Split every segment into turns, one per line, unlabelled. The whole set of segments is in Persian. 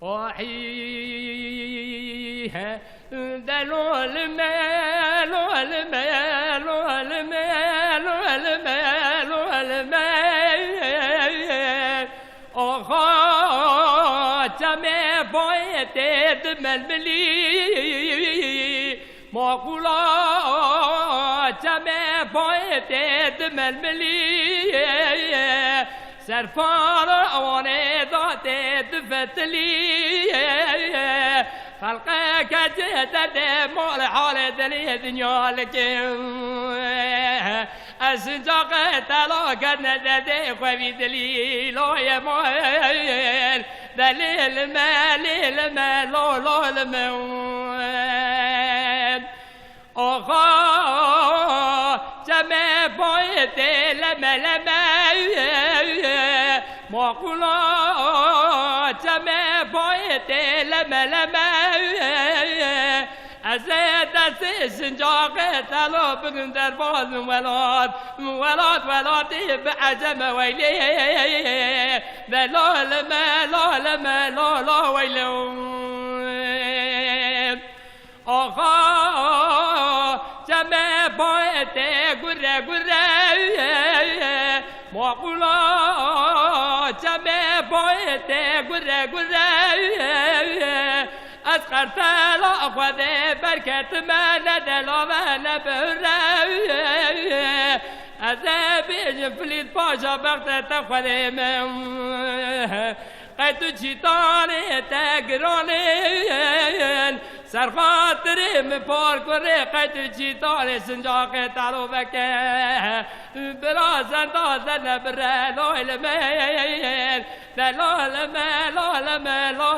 وحيه دلو المال والمال والمال والمال والمال جمع بايت دمل ملي معقولا جمع بايت دمل ملي سرفار اوانه داده دفتلی خلقه کجه ده مال حال دلی دنیا لکن از جاقه طلاقت ندده خوی دلی لای مال دلیل ملیل ملال من آقا جمع باید لملمه معقولا جمع باید لملمه از دست سنجاق طلا بگن در باز ولاد به عجم ویلی بلال ملالا ویلی آقا جمع باید گره معقولا جمع باید گره از قرطلا خود برکت من دلا و نبره از بیش فلید پاشا بخت خود من قد چیتانه تگرانه سرخاطرم پار کنه قد چیتانه سنجاق تالو بکه بلا زندازه نبره لایل میل دلال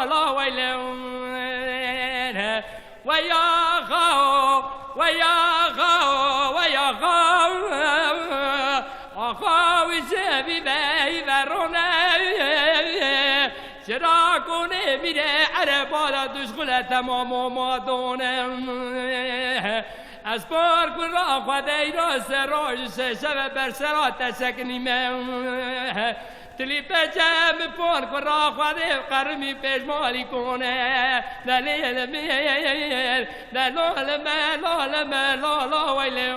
لا ویلون ویا خاو آخاوی شبی بی ورونه چرا کنه میره عربالا دشغل تمام و مادونه از پار کن را خواده را سراج شب بر سرا تشکنیمه تلی پچم پار کن را خواده قرمی پیشمالی کنه دلیل میل دلال ملالا ویلی